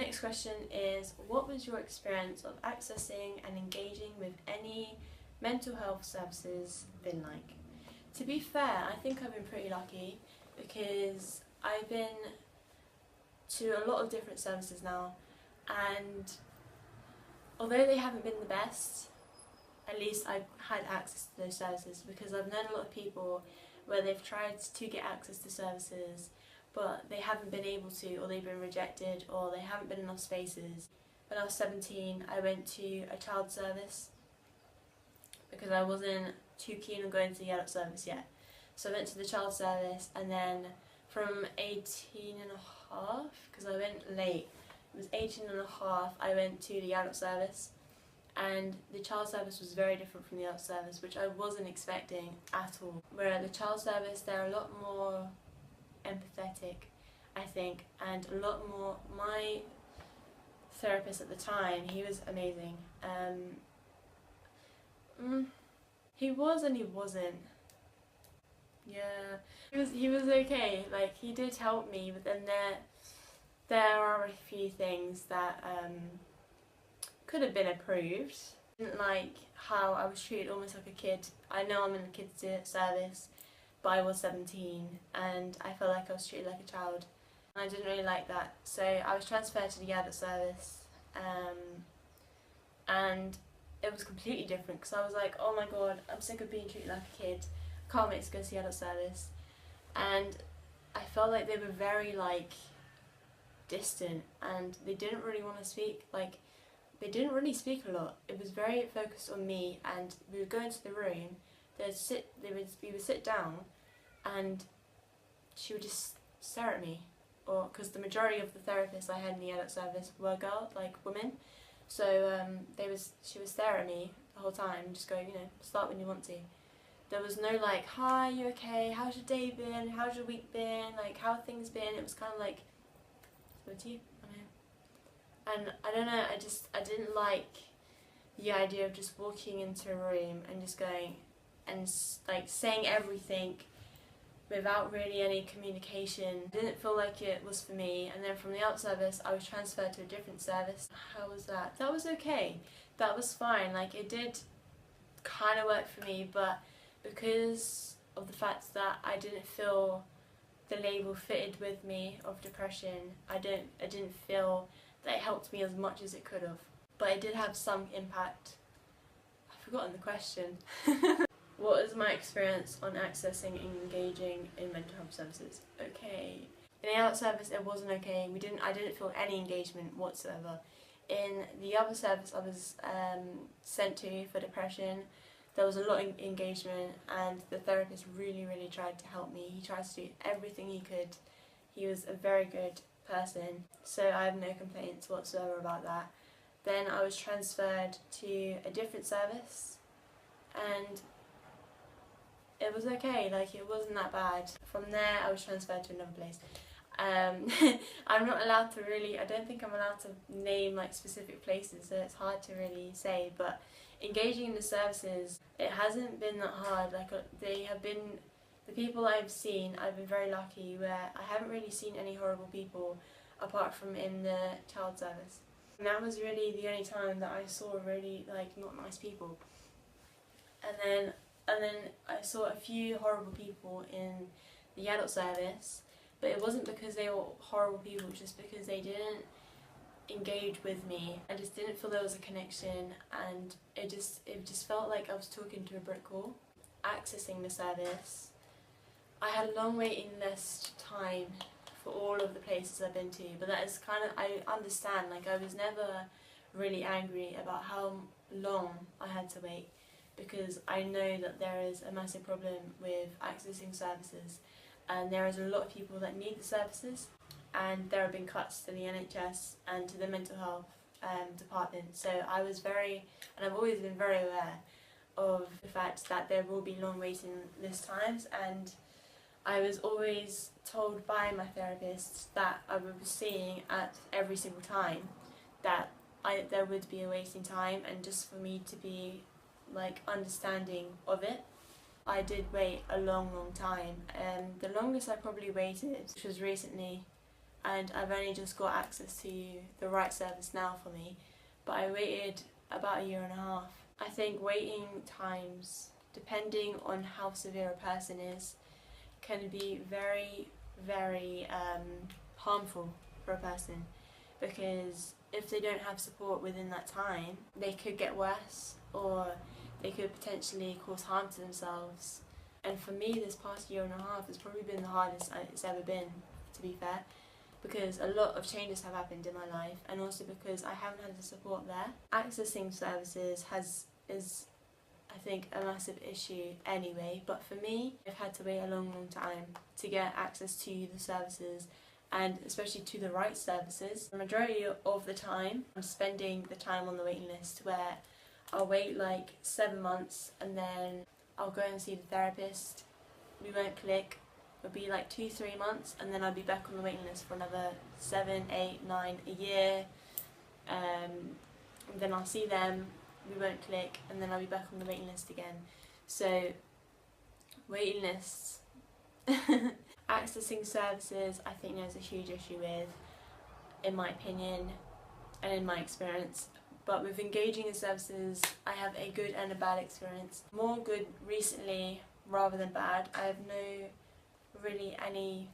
next question is, what was your experience of accessing and engaging with any mental health services been like? To be fair, I think I've been pretty lucky because I've been to a lot of different services now, and although they haven't been the best, at least I've had access to those services, because I've known a lot of people where they've tried to get access to services but they haven't been able to, or they've been rejected, or they haven't been enough spaces. When I was 17, I went to a child service because I wasn't too keen on going to the adult service yet. So I went to the child service, and then from 18 and a half, because I went late, it was 18 and a half, I went to the adult service. And the child service was very different from the adult service, which I wasn't expecting at all. Where at the child service, they're a lot more empathetic, I think, and a lot more. My therapist at the time, he was amazing. He was and he wasn't. Yeah, he was okay. Like, he did help me, but then there are a few things that could have been improved. I didn't like how I was treated almost like a kid. I know I'm in the kids service, but I was 17 and I felt like I was treated like a child. And I didn't really like that. So I was transferred to the adult service, and it was completely different because I was like, oh my god, I'm sick of being treated like a kid. Can't wait to go to the adult service. And I felt like they were very like distant, and they didn't really want to speak. Like, they didn't really speak a lot. It was very focused on me, and we would go into the room, we would sit down, and she would just stare at me. Or because the majority of the therapists I had in the adult service were girls, like women, so she would stare at me the whole time, just go, start when you want to. There was no like, hi, you okay? How's your day been? How's your week been? Like, how have things been? It was kind of like, what to you? And I don't know, I didn't like the idea of just walking into a room and just going and like saying everything without really any communication. I didn't feel like it was for me. And then from the out service, I was transferred to a different service. How was that? That was okay. That was fine. Like, it did kind of work for me, but because of the fact that I didn't feel the label fitted with me of depression, I didn't feel that it helped me as much as it could have. But it did have some impact. I've forgotten the question. What is my experience on accessing and engaging in mental health services? Okay. In the adult service, it wasn't okay. I didn't feel any engagement whatsoever. In the other service I was sent to for depression, there was a lot of engagement, and the therapist really, really tried to help me. He tried to do everything he could. He was a very good person, so I have no complaints whatsoever about that. Then I was transferred to a different service, and it was okay, like, it wasn't that bad. From there I was transferred to another place. I'm not allowed to really, I don't think I'm allowed to name like specific places, so it's hard to really say, but engaging in the services, it hasn't been that hard. Like, the people I've seen, I've been very lucky where I haven't really seen any horrible people apart from in the child service. And that was really the only time that I saw really like not nice people. And then I saw a few horrible people in the adult service, but it wasn't because they were horrible people, just because they didn't engage with me. I just didn't feel there was a connection, and it just felt like I was talking to a brick wall. Accessing the service, I had a long waiting list time for all of the places I've been to, but that is kind of, I understand, like, I was never really angry about how long I had to wait, because I know that there is a massive problem with accessing services, and there is a lot of people that need the services, and there have been cuts to the NHS and to the mental health department. So I was very, and I've always been very aware of the fact that there will be long waiting list times, and I was always told by my therapist that I was seeing at every single time that there would be a waiting time, and just for me to be like understanding of it. I did wait a long time, and the longest I probably waited, which was recently, and I've only just got access to the right service now for me, but I waited about a year and a half. I think waiting times, depending on how severe a person is, can be very, very harmful for a person, because if they don't have support within that time, they could get worse, or they could potentially cause harm to themselves. And for me, this past year and a half has probably been the hardest it's ever been, to be fair, because a lot of changes have happened in my life, and also because I haven't had the support there. Accessing services is I think a massive issue anyway, but for me, I've had to wait a long time to get access to the services, and especially to the right services. The majority of the time, I'm spending the time on the waiting list, where I'll wait like 7 months and then I'll go and see the therapist. We won't click. It'll be like 2-3 months, and then I'll be back on the waiting list for another 7, 8, 9, a year. And then I'll see them, we won't click, and then I'll be back on the waiting list again. So, waiting lists. Accessing services, I think there's a huge issue with, in my opinion and in my experience. But with engaging in services, I have a good and a bad experience. More good recently rather than bad. I have no really any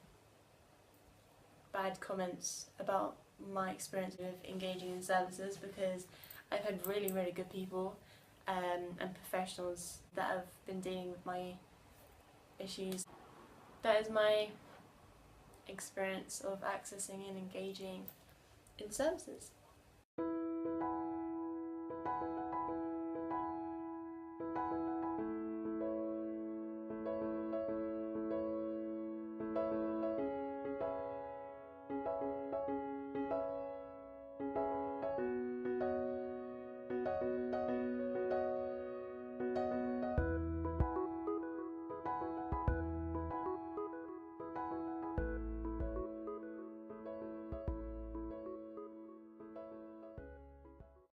bad comments about my experience with engaging in services, because I've had really, really good people and professionals that have been dealing with my issues. That is my experience of accessing and engaging in services.